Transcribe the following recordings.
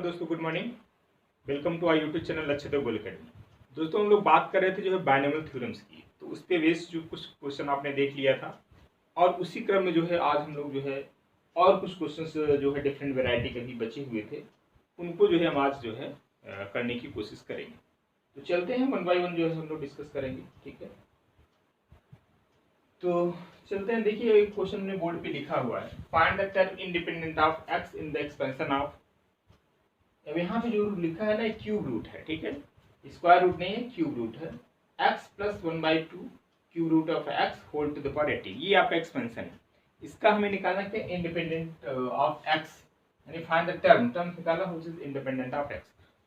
दोस्तों, good morning. Welcome to our YouTube channel Lakshit goal academy. दोस्तों, हम लोग बात कर रहे थे जो है बाइनोमियल थ्योरम्स की, तो उस पे बेस्ड जो कुछ क्वेश्चन आपने देख लिया था और उसी क्रम में जो है आज हम लोग जो है और कुछ क्वेश्चंस जो है डिफरेंट वैरायटी के भी बचे हुए थे, उनको जो है हम आज जो है करने की कोशिश करेंगे। तो चलते हैं वन बाई वन जो है हम लोग डिस्कस करेंगे, ठीक है। तो चलते हैं। देखिए, एक क्वेश्चन में बोर्ड पे लिखा हुआ है, find the term independent of x in the expansion of. अब यहाँ पे जो लिखा है ना, क्यूब रूट है, ठीक है, स्क्वायर रूट नहीं है, क्यूब रूट है। x plus 1/2 cube root of x whole to the power 18, ये आपका एक्सपेंशन है। इसका हमें निकालना क्या, इंडिपेंडेंट ऑफ x, यानी फाइंड द टर्म निकालना which is independent of x।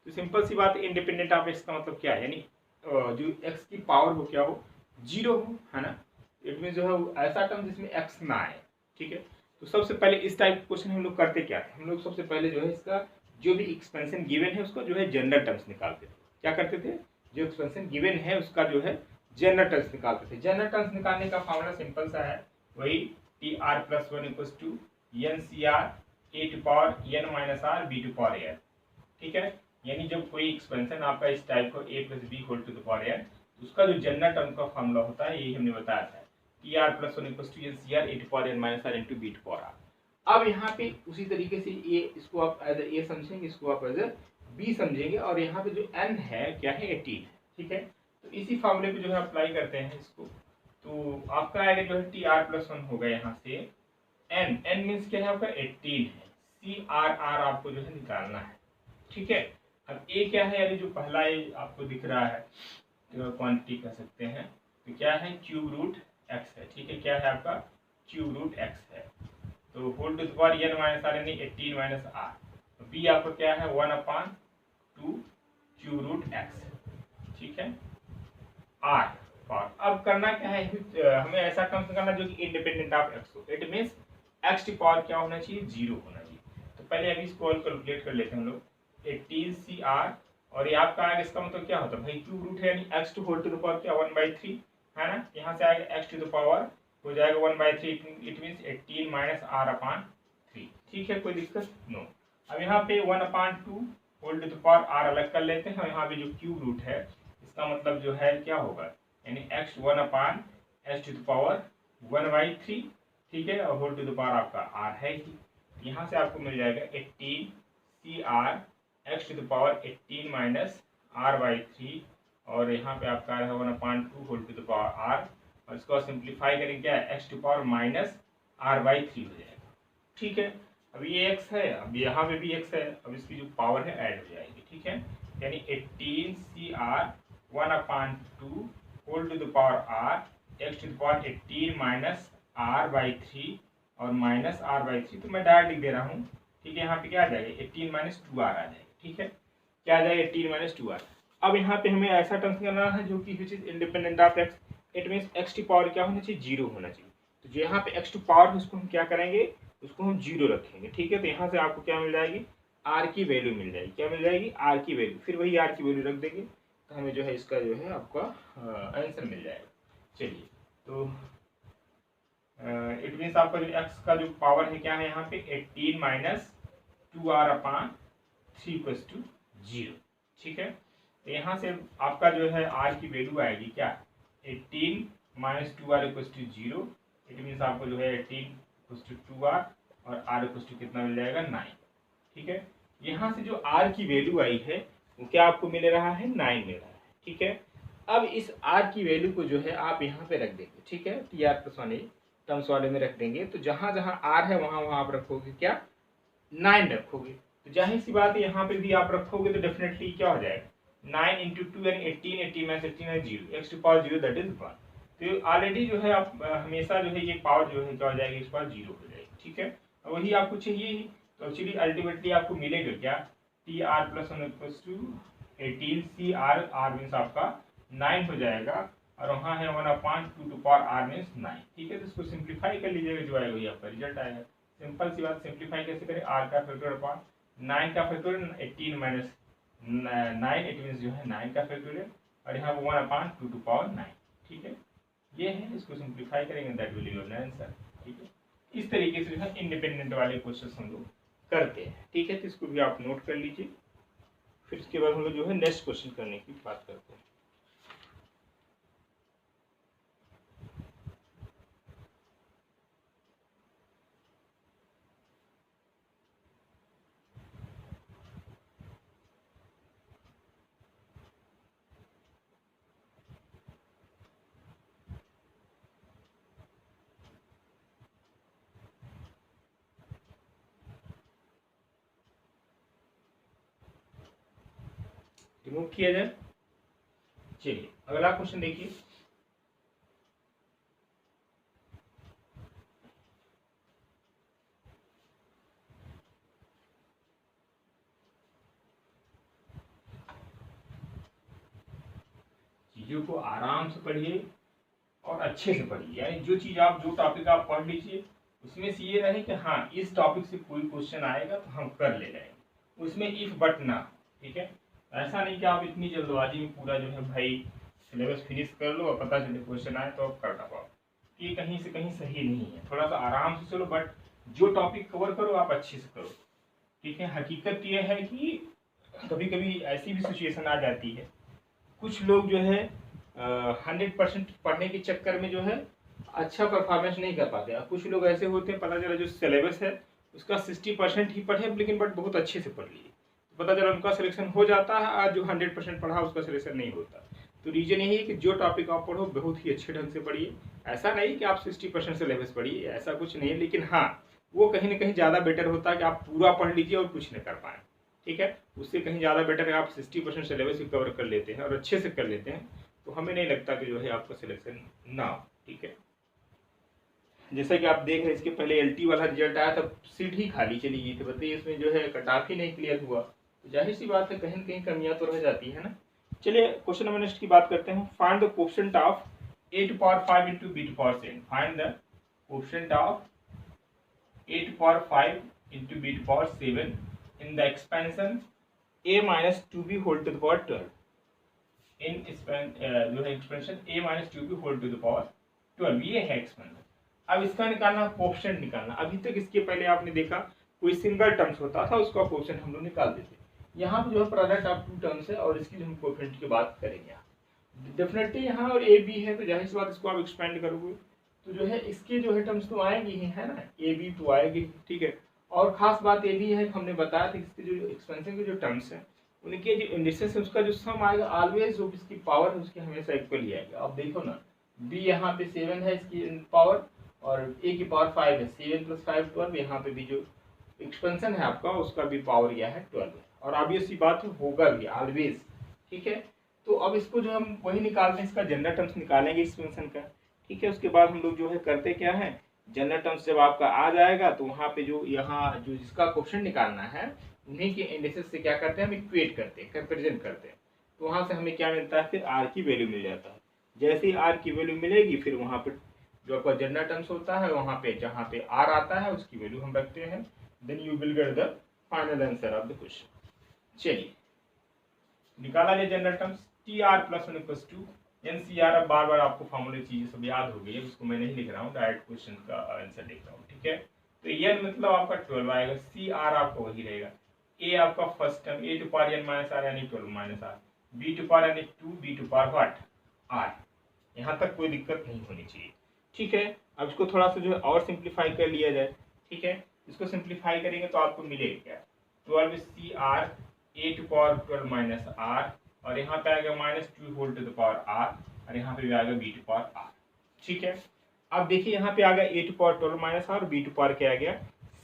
तो सिंपल सी बात है, इंडिपेंडेंट ऑफ x का मतलब क्या है, यानी जो x की पावर हो क्या हो, जीरो हो, है ना। इट मीन जो है ऐसा टर्म जिसमें x ना आए, ठीक है। तो सबसे पहले इस टाइप के क्वेश्चन हम लोग करते क्या थे, हम लोग सबसे पहले जो है इसका जो भी एक्सपेंशन गिवन है उसको जो है जनरल टर्म्स निकालते थे। क्या करते थे, जो एक्सपेंशन गिवन है उसका जो है जनरल टर्म्स निकालते थे। जनरल टर्म्स निकालने का फॉर्मूला सिंपल सा है, वही T R plus 1 equals to N C R A to power N minus R B to power N, ठीक है। यानी जब कोई एक्सपेंशन आपका इस टाइप को A plus B whole to the power N, उसका जो जनरल टर्म का फॉर्मूला होता है यही हमने बताया था, T R plus 1 equals to N C R A to power N minus R into B to power R. अब यहाँ पे उसी तरीके से ये इसको आप एज ए समझेंगे, इसको आप एज ए बी समझेंगे, और यहाँ पे जो n है क्या है, 18 है, ठीक है। तो इसी फॉर्मूले पे जो है अप्लाई करते हैं इसको, तो आपका आएगा जो है टी आर प्लस 1 होगा यहाँ से n मीन्स क्या है आपका 18 है, सी आर आर आपको जो है निकालना है, ठीक है। अब a क्या है, यानी जो पहला ये आपको दिख रहा है जो क्वांटिटी कह सकते हैं, तो क्या है, क्यूब रूट x है, ठीक है। क्या है आपका, क्यूब रूट x है। तो whole to the power n minus R यानी 18 माइनस आर। तो b आपका क्या है, 1/2 क्यूब रूट x, ठीक है, r पावर। अब करना क्या है, हमें ऐसा टर्म्स निकालना जो कि इंडिपेंडेंट ऑफ x हो। इट मींस x की पावर क्या होना चाहिए, 0 होना चाहिए। तो पहले अभी इसको कैलकुलेट कर लेते हैं हम लोग, 18cr, और ये आपका आएगा, इसका मतलब क्या होता है भाई, क्यूब रूट है यानी x to whole to the power क्या 1/3 है ना। यहाँ से आएगा x टू द पावर हो जाएगा 1/3, इट मीन्स 18 माइनस r/3, ठीक है, कोई दिक्कत नो। अब यहाँ पे 1/2 whole to the power r अलग कर लेते हैं, और यहाँ पे जो क्यूब रूट है इसका मतलब जो है क्या होगा, यानी x 1/h to the power 1/3, ठीक है, और होल टू द पावर आपका r है ही। यहाँ से आपको मिल जाएगा 18cr x to the power 18 minus r/3, और यहाँ पे आपका है 1/2 whole to the power r, और इसको सिंप्लीफाई करेंगे क्या है, x to power minus r/3 हो जाएगा, ठीक है। अब ये x है, अब यहाँ पे भी x है, अब इसकी जो पावर है ऐड हो जाएगी, ठीक है। यानी 18cr 1/2 whole to the power r x to the power 18 minus r/3 और माइनस r/3, तो मैं डायरेक्ट लिख दे रहा हूँ, ठीक है। यहाँ पे क्या आ जाएगा, 18 माइनस 2r आ जाएगा, ठीक है। क्या आ जाएगा, 18 माइनस 2r। अब यहाँ पे हमें ऐसा टर्म्स करना है जो कि which is independent of x। It means x की पावर क्या होना चाहिए, 0 होना चाहिए। तो जो यहाँ पे x टू पावर है उसको हम क्या करेंगे, उसको हम 0 रखेंगे, ठीक है। तो यहाँ से आपको क्या मिल जाएगी, r की वैल्यू मिल जाएगी, क्या मिल जाएगी, r की वैल्यू। फिर वही r की वैल्यू रख देंगे, तो हमें जो है इसका जो है आपका आंसर मिल जाएगा। चलिए, तो इट मीन्स आपका जो x का जो पावर है क्या है यहाँ पे 18 माइनस 2r/3 इक्वल्स टू 0, ठीक है। तो यहाँ से आपका जो है r की वैल्यू आएगी क्या, 18 minus 2r equals to 0। It means आपको जो है 18 इक्वल्स टू 2r और r इक्वल्स टू कितना मिल जाएगा, 9, ठीक है। यहाँ से जो r की वैल्यू आई है वो क्या आपको मिल रहा है, 9 मिल रहा है, ठीक है। अब इस r की वैल्यू को जो है आप यहाँ पे रख देंगे, ठीक है, टी आर प्लस 1 टर्म्स वाले में रख देंगे। तो जहाँ जहाँ r है वहाँ वहाँ आप रखोगे क्या, 9 रखोगे। तो जाहिर सी बात है यहाँ पे भी आप रखोगे तो डेफिनेटली क्या हो जाएगा, 9 इंटू 2 यानी 18, 18 माइनस 18 है 0, x to power 0 that is 1। तो ऑलरेडी जो है आप हमेशा जो है ये पावर जो है क्या हो जाएगी, x पावर 0 हो जाएगी, ठीक है। वही आपको चाहिए ही, तो एक्चुअली अल्टीमेटली आपको मिलेगा क्या, T R plus 1 equals to 18cr, r means आपका 9 हो जाएगा, और वहाँ है 1/2 टू पावर r मीन्स 9, ठीक है। तो इसको सिंप्लीफाई कर लीजिएगा, जो आएगा वही आपका रिजल्ट आएगा। सिंपल सी बात, सिंप्लीफाई कैसे करें, r का फैक्टोरियल अपॉन 9 का फैक्टोरियल, 18 माइनस 9, इट मीन्स जो है 9 का फैक्टोरियल, और यहाँ 1/2 टू पावर 9, ठीक है। ये है, इसको सिंप्लीफाई करेंगे दैट विल योर आंसर, ठीक है। इस तरीके से जो है इंडिपेंडेंट वाले क्वेश्चन हम लोग करते हैं। ठीक है, तो इसको भी आप नोट कर लीजिए। फिर इसके बाद हम लोग जो है नेक्स्ट क्वेश्चन करने की बात करते हैं। रिमूव किया जाए। चलिए अगला क्वेश्चन देखिए। चीजों को आराम से पढ़िए और अच्छे से पढ़िए, यानी जो चीज आप जो टॉपिक आप पढ़ लीजिए उसमें से ये रहे कि हाँ इस टॉपिक से कोई क्वेश्चन आएगा तो हम कर ले जाएंगे, उसमें इफ बट ना। ठीक है, ऐसा नहीं कि आप इतनी जल्दबाजी में पूरा जो है भाई सिलेबस फिनिश कर लो और पता चले क्वेश्चन आए तो आप कर ना पाओ। ये कहीं से कहीं सही नहीं है, थोड़ा सा आराम से चलो, बट जो टॉपिक कवर करो आप अच्छे से करो। ठीक है, हकीकत ये है कि कभी कभी ऐसी भी सिचुएशन आ जाती है, कुछ लोग जो है 100% पढ़ने के चक्कर में जो है अच्छा परफॉर्मेंस नहीं कर पाते। और कुछ लोग ऐसे होते हैं, पता चला जो सिलेबस है उसका 60% ही पढ़े लेकिन बट बहुत अच्छे से पढ़ लिए, पता चला उनका सिलेक्शन हो जाता है, और जो 100% पढ़ा उसका सिलेक्शन नहीं होता। तो रीजन यही है कि जो टॉपिक आप पढ़ो बहुत ही अच्छे ढंग से पढ़िए। ऐसा नहीं कि आप 60% सिलेबस पढ़िए, ऐसा कुछ नहीं है, लेकिन हाँ वो कहीं ना कहीं ज़्यादा बेटर होता है कि आप पूरा पढ़ लीजिए और कुछ न कर पाए। ठीक है, उससे कहीं ज़्यादा बेटर है आप 60% सिलेबस ही कवर कर लेते हैं और अच्छे से कर लेते हैं, तो हमें नहीं लगता कि जो है आपका सिलेक्शन ना हो। ठीक है, जैसा कि आप देख रहे हैं इसके पहले LT वाला रिजल्ट आया था, सीट ही खाली चली गई थी, बताइए इसमें जो है कट ऑफ ही नहीं क्लियर हुआ, तो जाहिर सी बात है कहीं ना कहीं कमियां तो रह जाती है ना। चलिए क्वेश्चन नंबर नेक्स्ट की बात करते हैं। Find the coefficient of a to power 5 into b to power 7। Find the coefficient of a to power 5 into b to power 7 in the expansion a minus 2b whole to the power 12। इन जो है expansion a minus 2b whole to the power 12, ये है expansion. अब इसका निकालना coefficient निकालना। अभी तक इसके पहले आपने देखा कोई सिंगल टर्म्स होता था उसका कोएफिशिएंट हम लोग निकाल देते। यहाँ पे जो है प्रोडक्ट ऑफ टू टर्म्स है और इसकी जो हम कोएफिशिएंट की बात करेंगे। डेफिनेटली यहाँ और ए बी है तो जाहिर सी बात इसको आप एक्सपेंड करोगे तो जो है इसके जो है टर्म्स तो आएंगी ही, है ना, ए बी तो आएगी। ठीक है, और खास बात ये भी है हमने बताया था इसके जो एक्सपेंशन के जो टर्म्स हैं उनके जो इंडिसेस है उसका जो सम आएगा ऑलवेज जो इसकी पावर है उसकी हमेशा इक्वल ही आएगा। अब देखो ना बी यहाँ पे 7 है इसकी पावर और ए की पावर 5 है, 7 + 5 12। यहाँ पे भी जो एक्सपेंशन है आपका उसका भी पावर यह है 12 है, और ऑब्वियस सी बात होगा भी ऑलवेज। ठीक है, तो अब इसको जो हम वही निकालते हैं, इसका जनरल टर्म्स निकालेंगे एक्सपेंशन का। ठीक है, उसके बाद हम लोग जो है करते क्या है, जनरल टर्म्स जब आपका आ जाएगा तो वहाँ पे जो यहाँ जो जिसका क्वेश्चन निकालना है उन्हीं के इंडिसेस से क्या करते हैं हम इक्वेट करते हैं, कंपेरिजन करते हैं, तो वहाँ से हमें क्या मिलता है फिर आर की वैल्यू मिल जाता है। जैसे ही आर की वैल्यू मिलेगी फिर वहाँ पे जो आपका जनरल टर्म्स होता है वहाँ पे जहाँ पे आर आता है उसकी वैल्यू हम रखते हैं, then you will get the final answer of the question. चलिए निकाला जाए जनरल टर्म्स TR + 1 = NCR। अब बार बार आपको फॉर्मूले चीजें सब याद हो गई है, उसको मैं नहीं लिख रहा हूँ, डायरेक्ट क्वेश्चन का आंसर लिख रहा हूँ। ठीक है, तो n मतलब आपका 12 आएगा, CR आपका वही रहेगा, A आपका first term A to power n - r यानी 12 - r, B to power n 2, B to power what r। यहाँ तक कोई दिक्कत नहीं होनी चाहिए। ठीक है, अब इसको थोड़ा सा जो है और सिंप्लीफाई कर लिया जाए। ठीक है, इसको सिंप्लीफाई करेंगे तो आपको मिलेगा क्या, 12CR A to power 12 - r, और यहाँ पे आएगा -2 whole to the power r, और यहाँ पे भी आएगा B to power r। ठीक है, अब देखिए यहाँ पे आ गया A to power 12 - r, B to power क्या आ गया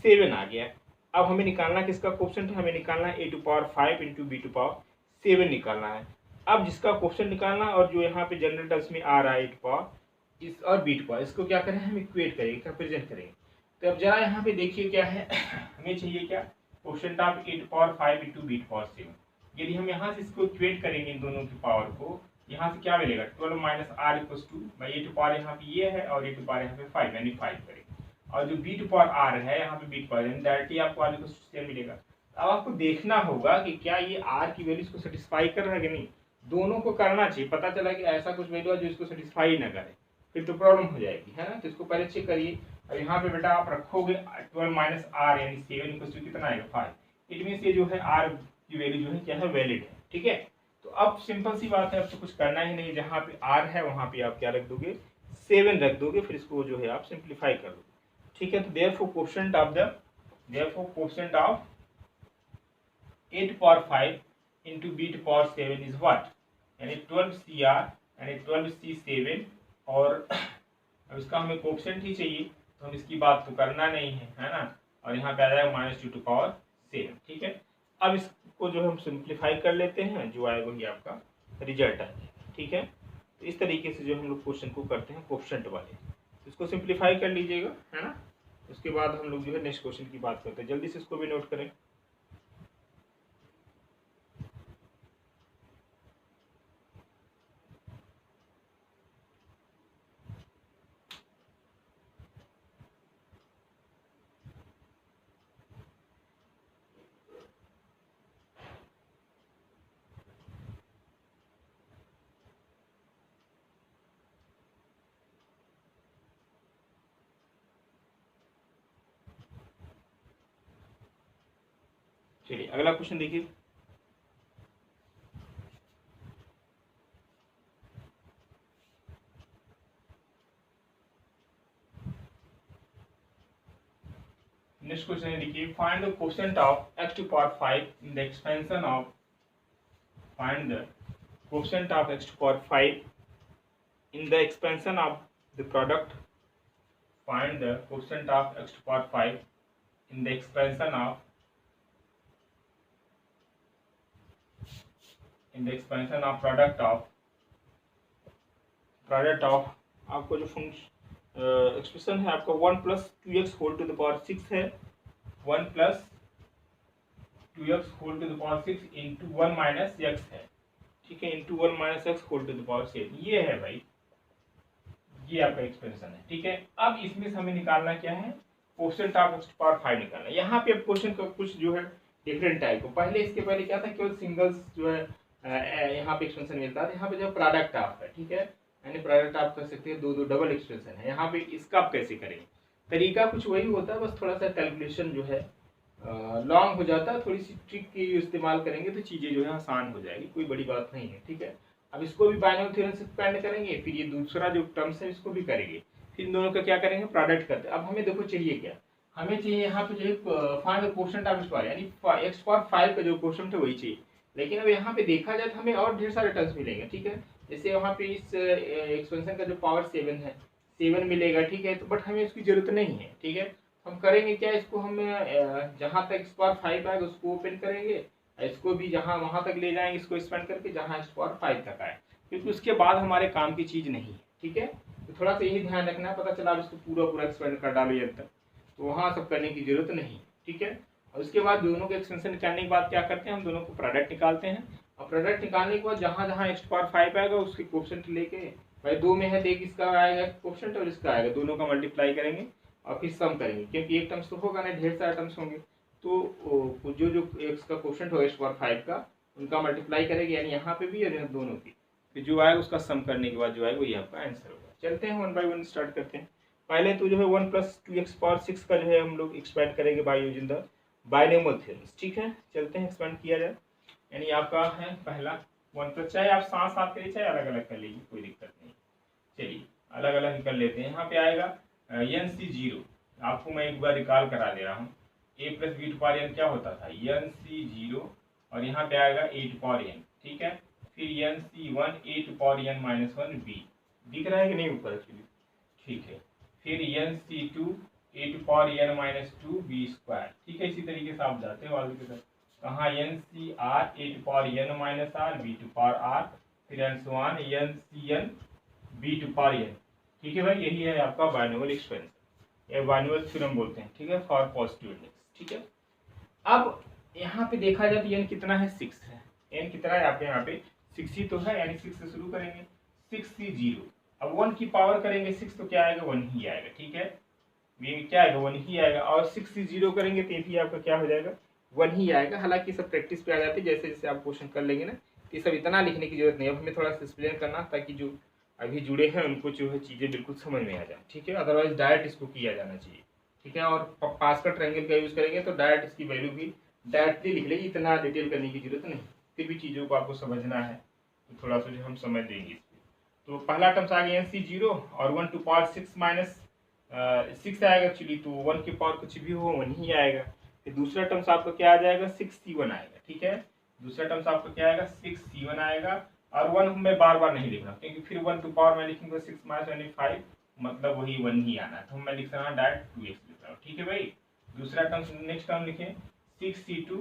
7 आ गया। अब हमें निकालना किसका कोएफिशिएंट है, हमें निकालना है A to power 5 into B to power 7 निकालना है। अब जिसका कोएफिशिएंट निकालना और जो यहाँ पे जनरल टर्म्स में आ रहा है A to power इस और B to power, इसको क्या करें हम इक्वेट करेंगे, कंपेरिजन करेंगे। तो अब जरा यहाँ पे देखिए क्या है हमें चाहिए क्या, coefficient of A to power 5 into B to power 7। यदि हम यहाँ से इसको इक्वेट करेंगे इन दोनों की पावर को, यहाँ से क्या मिलेगा 12 - r = A to power यहाँ पे ये है और A to power यहाँ पे 5 यानी 5 करेंगे, और जो B to power r है यहाँ पे B to power यानी डायरेक्टली आपको r = 7 मिलेगा। अब आपको देखना होगा कि क्या ये r की वैल्यू इसको सेटिस्फाई कर रहा है कि नहीं, दोनों को करना चाहिए। पता चला कि ऐसा कुछ वैल्यू है जो इसको सेटिस्फाई ना करे फिर तो प्रॉब्लम हो जाएगी, है ना। तो इसको पहले चेक करिए अब यहाँ पे बेटा आप रखोगे 12 माइनस आर यानी 7 इक्वल टू कितना आएगा 5। इट मीन्स ये जो है आर की वैल्यू जो है क्या है वैलिड है। ठीक है, तो अब सिंपल सी बात है, अब तो कुछ करना ही नहीं, जहाँ पे आर है वहाँ पे आप क्या रख दोगे 7 रख दोगे, फिर इसको जो है आप सिंप्लीफाई कर दोगे। ठीक है, तो therefore coefficient of 8 power 5 into b to power 7 is what, यानी 12 CR यानी 12C7। और अब इसका हमें कोएफिशिएंट ही चाहिए, तो हम इसकी बात तो करना नहीं है ना, और यहाँ पे आ जाएगा -2 to power 7। ठीक है, अब इसको जो हम सिंप्लीफाई कर लेते हैं, जो आएगा वही आपका रिजल्ट आएगा। ठीक है, तो इस तरीके से जो हम लोग क्वेश्चन को करते हैं कोएफिशिएंट वाले, इसको सिंप्लीफाई कर लीजिएगा, है ना। उसके बाद हम लोग जो है नेक्स्ट क्वेश्चन की बात करते हैं, जल्दी से इसको भी नोट करें। चलिए अगला क्वेश्चन देखिए। नेक्स्ट क्वेश्चन है, देखिए find the coefficient of x to power 5 in the expansion of, find the coefficient of x to power 5 in the expansion of the product, find the quotient of x to power 5 in the expansion of product of आपको जो function expression है आपका 1 + 2x whole to the power 6 है, 1 + 2x whole to the power 6 into 1 minus x है। ठीक है, into 1 minus x whole to the power 7, ये है भाई, ये आपका एक्सप्रेशन है। ठीक है, अब इसमें से हमें निकालना क्या है, coefficient of x to power 5 निकालना है। यहाँ पे अब क्वेश्चन का कुछ जो है डिफरेंट टाइप को, पहले इसके पहले क्या था, केवल सिंगल्स जो है यहाँ पे एक्सप्रेशन मिलता है, यहाँ पे जो प्रोडक्ट ऑफ है, ठीक है, यानी प्रोडक्ट आप कर सकते हैं, दो डबल एक्सप्रेशन है। यहाँ पे इसका आप कैसे करेंगे, तरीका कुछ वही होता है, बस थोड़ा सा कैलकुलेशन जो है लॉन्ग हो जाता है, थोड़ी सी ट्रिक की इस्तेमाल करेंगे तो चीज़ें जो है आसान हो जाएगी, कोई बड़ी बात नहीं है। ठीक है, अब इसको भी बाइनोमियल थ्योरम से एक्सपेंड करेंगे, फिर ये दूसरा जो टर्म्स है इसको भी करेंगे, फिर इन दोनों का क्या करेंगे प्रोडक्ट करते हैं। अब हमें देखो चाहिए क्या, हमें चाहिए यहाँ पे जो है find the coefficient of x यानी x पावर 5 का जो कोएफिशिएंट है वही चाहिए। लेकिन अब यहाँ पे देखा जाए तो हमें और ढेर सारे टर्म्स मिलेंगे। ठीक है, जैसे वहाँ पे इस एक्सपेंशन का जो पावर 7 है 7 मिलेगा। ठीक है, तो बट हमें इसकी जरूरत नहीं है। ठीक है, हम करेंगे क्या, इसको हम जहाँ तक x पावर 5 आएगा उसको ओपन करेंगे, इसको भी जहाँ वहाँ तक ले जाएंगे, इसको एक्सपेंड करके जहाँ x पावर 5 तक आए, क्योंकि उसके बाद हमारे काम की चीज़ नहीं है। ठीक है, तो थोड़ा सा यही ध्यान रखना है, पता चला अब इसको पूरा एक्सपेंड कर डालो जब तक, तो वहाँ सब करने की जरूरत नहीं। ठीक है, और उसके बाद दोनों के एक्सपेंशन निकालने के बाद क्या करते हैं, हम दोनों को प्रोडक्ट निकालते हैं, और प्रोडक्ट निकालने के बाद जहाँ जहाँ x पावर 5 आएगा उसके कोएफिशिएंट लेके, भाई 2 में है देख, इसका आएगा कोएफिशिएंट और इसका आएगा, दोनों का मल्टीप्लाई करेंगे और फिर सम करेंगे, क्योंकि एक टर्म्स तो होगा ना, ढेर सारे टर्म्स होंगे, तो जो जो x का कोएफिशिएंट होगा x पावर 5 का, उनका मल्टीप्लाई करेंगे, यानी यहाँ पे भी और यहाँ दोनों की, फिर जो आएगा उसका सम करने के बाद जो आएगा वही आपका आंसर होगा। चलते हैं 1 बाय 1 स्टार्ट करते हैं। पहले तो जो है 1 + 2x पावर 6 का जो है हम लोग एक्सपेंड करेंगे by using the binomial theorems. ठीक है, चलते हैं एक्सपेंड किया जाए। यानी आपका है पहला 1+, चाहे आप साथ साथ करिए चाहे अलग अलग कर लीजिए, कोई दिक्कत नहीं। चलिए अलग अलग कर लेते हैं। यहाँ पे आएगा NC0, आपको मैं एक बार रिकॉल करा दे रहा हूँ, a + b to power n क्या होता था NC0, और यहाँ पे आएगा a to power n। ठीक है, फिर NC1 a to power n - 1 b, दिख रहा है कि नहीं ऊपर एक्चुअली। ठीक है, फिर NC2 a to power n - 2 b²। ठीक है, इसी तरीके से आप जाते हो आगे की तरफ, कहाँ NCR a to power n - r b to power r, फिर NCN b to power n। ठीक है भाई, यही है आपका बाइनोमियल एक्सपेंशन, या बाइनोमियल थ्योरम बोलते हैं। ठीक है, फॉर पॉजिटिव इंडेक्स। ठीक है, अब यहाँ पे देखा जाए तो n कितना है 6 है, n कितना है आपके यहाँ पे 6 ही तो है, यानी 6 से शुरू करेंगे, 6C0। अब 1 की पावर करेंगे 6 तो क्या आएगा 1 ही आएगा। ठीक है, ये क्या आएगा 1 ही आएगा, और 6C0 करेंगे तो ये भी आपका क्या हो जाएगा 1 ही आएगा। हालांकि सब प्रैक्टिस पे आ जाती है, जैसे जैसे आप क्वेश्चन कर लेंगे ना, ये सब इतना लिखने की जरूरत नहीं है। अब हमें थोड़ा सा एक्सप्लेन करना ताकि जो अभी जुड़े हैं उनको जो है चीज़ें बिल्कुल समझ में आ जाए, ठीक है। अदरवाइज डायरेक्ट इसको किया जाना चाहिए, ठीक है। और पास्कल ट्रायंगल का यूज़ करेंगे तो डायरेक्ट इसकी वैल्यू भी डायरेक्टली लिख लेंगे, इतना डिटेल करने की जरूरत नहीं। फिर भी चीज़ों को आपको समझना है तो थोड़ा सा जो हम समझ देंगे इसको। तो पहला टर्म्स आ गया सी 0 और 1 टू पावर 6 माइनस 6 आएगा एक्चुअली, तो 1 की पावर कुछ भी हो 1 ही आएगा। फिर दूसरा टर्म्स आपका क्या आ जाएगा 6c1 आएगा, ठीक है। दूसरा टर्म्स आपका क्या आएगा 6c1 आएगा। और 1 मैं बार बार नहीं लिख रहा क्योंकि फिर 1 टू पावर मैं लिखूंगा 6 माइनस 25, मतलब वही 1 ही आना है, तो मैं लिख रहा हूँ डायरेक्ट 2x लिख रहा हूँ, ठीक है भाई। दूसरा टर्म नेक्स्ट टर्म लिखें 6c2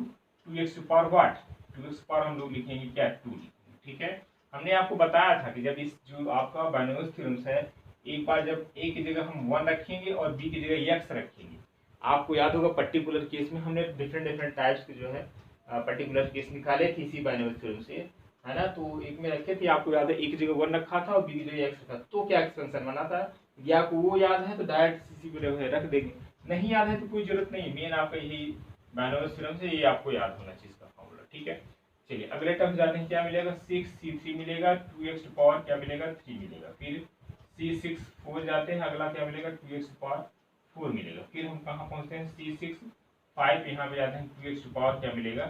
2x to power what 2x power हम लोग लिखेंगे क्या 2 लिखेंगे, ठीक है। हमने आपको बताया था कि जब इस जो आपका बायनोमियल थ्योरम्स है, एक बार जब ए की जगह हम 1 रखेंगे और बी की जगह x रखेंगे, आपको याद होगा पर्टिकुलर केस में हमने डिफरेंट डिफरेंट टाइप्स के जो है पर्टिकुलर केस निकाले थे इसी बायनोमियल थ्योरम से, है ना। तो एक में रखे थे, आपको याद है एक जगह 1 रखा था और बी की जगह x रखा, तो क्या एक्सपेंशन बना था। यदि आपको वो याद है तो डायरेक्ट इसी पे रख देंगे, नहीं याद है तो कोई जरूरत नहीं। मेन आपका यही बायनोमियल थ्योरम से ये आपको याद होना चाहिए इसका फॉर्मूला, ठीक है। चलिए अगले टर्म जाते हैं, क्या मिलेगा 6c3 मिलेगा 2x पावर क्या मिलेगा 3 मिलेगा। फिर c6 4 जाते हैं, अगला क्या मिलेगा 2x पावर 4 मिलेगा। फिर हम कहाँ पहुंचते हैं c6 5, यहाँ पे जाते हैं 2x पावर क्या मिलेगा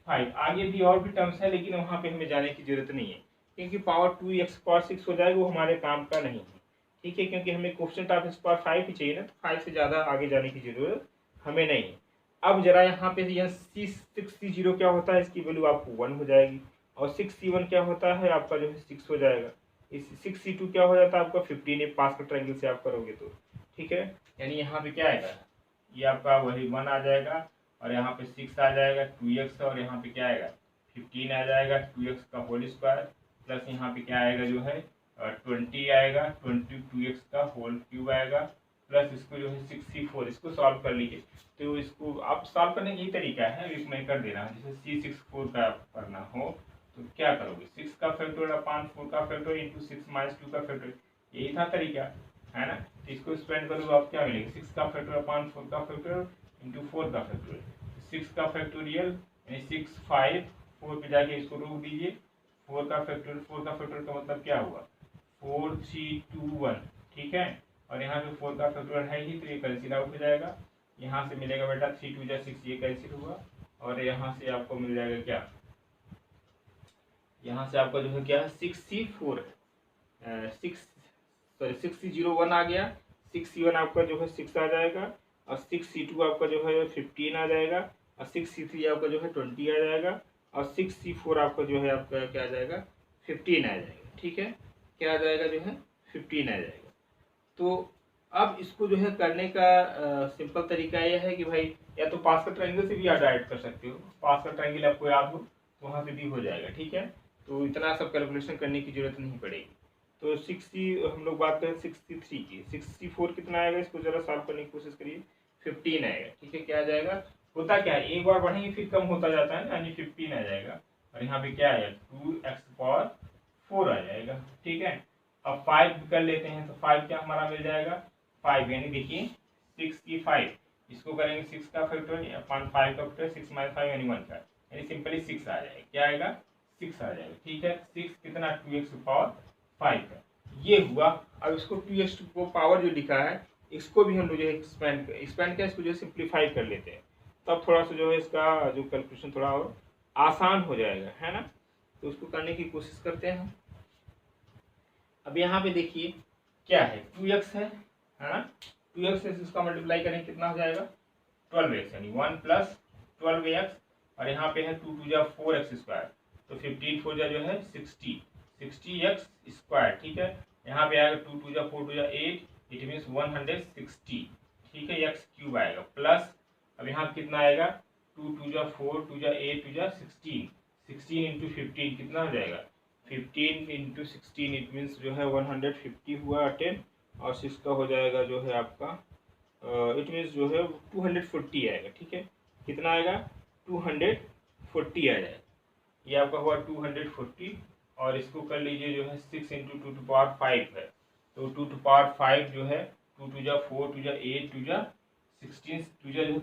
5। आगे भी और भी टर्म्स है लेकिन वहाँ पे हमें जाने की जरूरत नहीं है क्योंकि पावर 2x पावर 6 हो जाएगा, वो हमारे काम का नहीं है, ठीक है। क्योंकि हमें क्वेश्चन ऑफ x पावर 5 ही चाहिए ना, तो 5 से ज़्यादा आगे जाने की जरूरत हमें नहीं है। अब जरा यहाँ पे यह C6C0 क्या होता है, इसकी वैल्यू आपको 1 हो जाएगी। और 6C1 क्या होता है आपका जो है 6 हो जाएगा। इस 6C2 क्या हो जाता है आपका 15, पास्कल ट्रायंगल से आप करोगे तो, ठीक है। यानी यहाँ पे क्या आएगा, ये आपका वही 1 आ जाएगा और यहाँ पे 6 आ जाएगा 2x, और यहाँ पे क्या आएगा 15 आ जाएगा 2x का होल स्क्वायर, प्लस यहाँ पे क्या आएगा जो है 20 आएगा 22x का होल क्यूब आएगा, प्लस इसको जो है 64, इसको सॉल्व कर लीजिए। तो इसको आप सॉल्व करने का यही तरीका है, एक मैं कर दे रहा हूँ। जैसे C64 का करना हो तो क्या करोगे 6 का फैक्टोरियल अपान 4 का फैक्टोरियल इंटू 6 माइनस 2 का फैक्टोरियल, यही था तरीका, है ना। तो इसको स्पेंड करोगे आप क्या मिलेगा 6 का फैक्टोरियल अपान 4 का फैक्टोरियल इंटू 4 का फैक्टोरियल, 6 का फैक्टोरियल यानी 6 5 4 पे जाके इसको रोक दीजिए, 4 का फैक्टोरियल का मतलब क्या हुआ 4 3 2 1, ठीक है। और यहाँ पे 4 का फैक्टोरियल है ही तो ये कैंसिल आउट हो जाएगा। यहाँ से मिलेगा बेटा 3 2 6, ये कैंसिल हुआ। और यहाँ से आपको मिल जाएगा क्या, यहाँ से आपका जो है क्या है 6C4 6C01 आ गया, 6C1 आपका जो है 6 आ जाएगा, और 6C2 आपका जो है 15 आ जाएगा, और 6C3 आपका जो है 20 आ जाएगा, और 6C4 आपका जो है आपका क्या आ जाएगा 15 आ जाएगा, ठीक है। क्या आ जाएगा जो है 15 आ जाएगा। तो अब इसको जो है करने का सिंपल तरीका यह है कि भाई या तो पास्कल ट्रायंगल से भी आप डायरेक्ट कर सकते हो, पास्कल ट्रायंगल आपको याद हो तो वहाँ से भी हो जाएगा, ठीक है। तो इतना सब कैलकुलेशन करने की जरूरत नहीं पड़ेगी। तो 60 हम लोग बात करें 63 की, 64 कितना आएगा, इसको जरा सॉल्व करने की कोशिश करिए 15 आएगा, ठीक है। क्या आ जाएगा, होता क्या है एक बार बढ़ेंगे फिर कम होता जाता है ना, यानी 15 आ जाएगा। और यहाँ पे क्या आएगा 2x पावर 4 आ जाएगा, ठीक है। अब 5 कर लेते हैं तो 5 क्या हमारा मिल जाएगा 5, यानी देखिए 6 की 5, इसको करेंगे 6 का फैक्टोरियल अपन 5 का फैक्टोरियल 6 माइनस 5 यानी 1 का, यानी सिंपली 6 आ जाएगा। क्या आएगा 6 आ जाएगा, ठीक है। 6 कितना 2x पावर 5 का ये हुआ। अब इसको 2x को पावर जो लिखा है इसको भी हम लोग जो है एक्सपेंड क्या इसको जो है सिंप्लीफाई कर लेते हैं, तब थोड़ा सा जो है इसका जो कैलकुलेशन थोड़ा और आसान हो जाएगा, है ना। तो उसको करने की कोशिश करते हैं। अब यहाँ पे देखिए क्या है 2x है ना, 2x से इसका मल्टीप्लाई करें कितना हो जाएगा 12x, यानी 1 प्लस 12x, और यहाँ पे है 2 2 जा 4x स्क्वायर, तो 15 4 जा जो है 60x स्क्वायर, ठीक है। यहाँ पे आएगा 2 2 जा 4 2 जा 8, इट मीन्स 160, ठीक है। x क्यूब आएगा प्लस, अब यहाँ कितना आएगा 2 2 जा 4 2 जा 8 2 जा 16, 16 इंटू 15 कितना हो जाएगा 15 इंटू 16, इट मीन्स जो है 150 हुआ 10, और 6 का हो जाएगा जो है आपका इट मीन्स जो है 240 आएगा, ठीक है। कितना आएगा 240 आ जाएगा, ये आपका हुआ 240। और इसको कर लीजिए जो है 6 इंटू 2 टू पावर 5 है, तो 2 टू पावर 5 जो है 2 2 जा 4 2 जा 8 2 जा 16 2 जा जो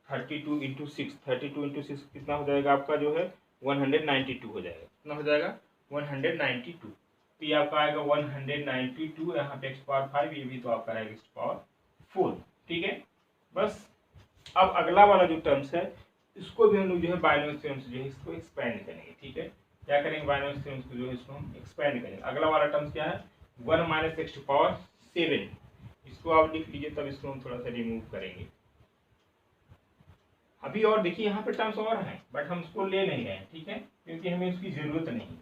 32 इंटू 6, 32 इंटू 6 कितना हो जाएगा आपका जो है 192 हो जाएगा, कितना हो जाएगा 192। तो ये आपका आएगा 192, यहाँ पे x⁵, ये भी तो आपका रहेगा x⁴, ठीक है। बस अब अगला वाला जो टर्म्स है इसको भी हम लोग जो है बायनोमियल थ्योरम से जो है इसको एक्सपेंड करेंगे, ठीक है। क्या करेंगे, बायनोमियल थ्योरम को जो है इसको हम एक्सपेंड करेंगे। अगला वाला टर्म्स क्या है, 1 - x⁴, इसको आप लिख लीजिए, तब इसको हम थोड़ा सा रिमूव करेंगे। अभी और देखिए यहाँ पे टर्म्स और हैं, बट हम उसको ले नहीं रहे हैं, ठीक है, क्योंकि हमें उसकी जरूरत नहीं।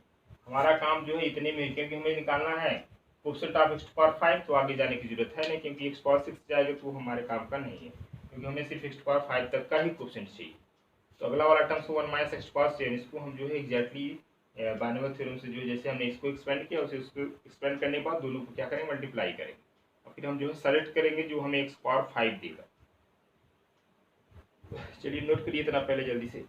हमारा काम जो है इतने में, क्योंकि हमें निकालना है कोएफिशिएंट ऑफ x⁵, तो आगे जाने की जरूरत है नहीं, क्योंकि x⁴ जाएगा तो हमारे काम का नहीं है, क्योंकि हमें सिर्फ x⁵ तक का ही कोएफिशिएंट चाहिए। तो अगला वाला टर्म्स 1 - x⁴, इसको हम जो है एग्जैक्टली बायनोमियल थ्योरम से जो जैसे हमने इसको एक्सपेंड किया उसे उसको एक्सपेंड करने के बाद दोनों को क्या करेंगे, मल्टीप्लाई करेंगे, और फिर हम जो है सेलेक्ट करेंगे जो हमें x⁵ देगा। चलिए नोट करिए इतना पहले जल्दी से।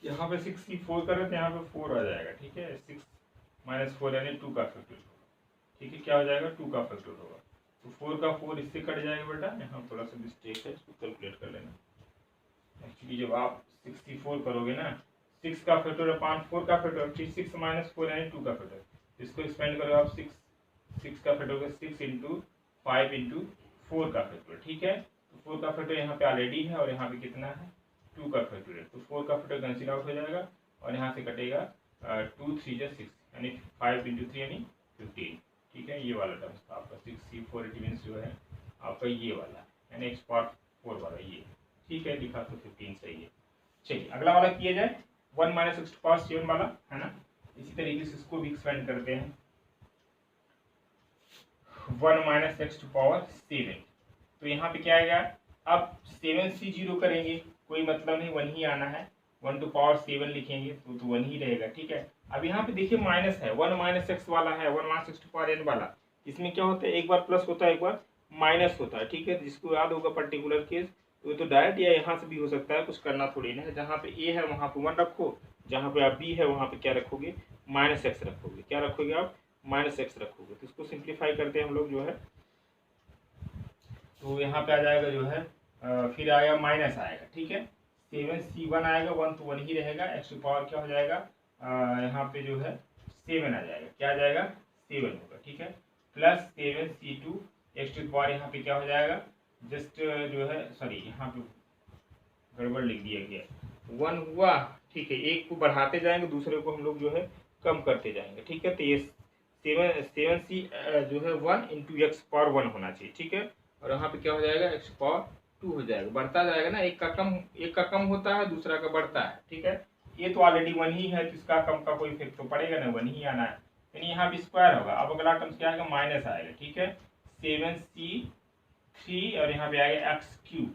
यहाँ पे 6 की 4 कर रहे थे, यहाँ पे 4 आ जाएगा, ठीक है। 6 - 4 यानी 2 का फैक्टर होगा, ठीक है। क्या हो जाएगा, 2 का फैक्टर होगा, तो 4 का 4 इससे कट जाएगा बेटा। यहाँ थोड़ा सा मिस्टेक है, इसको कैलकुलेट कर लेना। एक्चुअली जब आप 64 करोगे ना, 6 का फैक्टर अपान 4 का फैक्टर, फिर 6 - 4 यानी 2 का फैक्टर, इसको एक्सपेंड करोगे आप 6 का फैक्टर होगा 6 × 5 × 4 का फैक्टर, ठीक है। तो 4 का फैक्टर यहाँ पे ऑलरेडी है और यहाँ पे कितना है, 2 का फैक्टर है, तो 4 का फैक्टर कैंसिल आउट हो जाएगा और यहाँ से कटेगा 2 3 जा 6 यानी 5 × 3 यानी 15, ठीक है। ये वाला टर्म्स था आपका 6C4 इट मीन्स जो है आपका ये वाला यानी x⁴ वाला ये, ठीक है। लिखा तो 15 सही है। चलिए अगला वाला किया जाए, 1 - x⁵ वाला है ना। इसी तरीके से इसको भी एक्सपेंड करते हैं, 1 - x⁴, तो यहाँ पे क्या आएगा, अब 7C0 करेंगे, कोई मतलब नहीं, 1 ही आना है। 1⁴ लिखेंगे तो 1 ही रहेगा, ठीक है। अब यहाँ पे देखिए माइनस है, 1 - x वाला है, 1 - x⁴n वाला, इसमें क्या होता है, एक बार प्लस होता है एक बार माइनस होता है, ठीक है। जिसको याद होगा पर्टिकुलर केस तो डायरेक्ट या यहाँ से भी हो सकता है, कुछ करना थोड़ी ना है। जहाँ पे a है वहाँ पे 1 रखो, जहाँ पे आप b है वहाँ पे क्या रखोगे, -x रखोगे। क्या रखोगे आप, -x रखोगे। तो इसको सिंप्लीफाई करते हैं हम लोग जो है, तो यहाँ पे आ जाएगा जो है फिर आएगा माइनस आएगा, ठीक है। 7C1 आएगा, 1 तो 1 ही रहेगा, x⁴ क्या हो जाएगा, यहाँ पे जो है 7 आ जाएगा, क्या आ जाएगा 7 होगा, ठीक है। प्लस 7C2 x⁴ यहाँ पे क्या हो जाएगा, जस्ट जो है सॉरी यहाँ पे गड़बड़ लिख दिया गया, 1 हुआ, ठीक है। एक को बढ़ाते जाएंगे, दूसरे को हम लोग जो है कम करते जाएंगे, ठीक है। तो ये 7C जो है 1 × x⁴ होना चाहिए, ठीक है। और यहाँ पे क्या हो जाएगा, x⁴ हो जाएगा, बढ़ता जाएगा ना, एक का कम होता है, दूसरा का बढ़ता है, ठीक है। ये तो ऑलरेडी 1 ही है, तो इसका कम का कोई इफेक्ट तो पड़ेगा ना, 1 ही आना है, यानी यहाँ पे स्क्वायर होगा। अब अगला टर्म्स क्या आएगा, माइनस आएगा, ठीक है। 7C3 और यहाँ पे आएगा x3,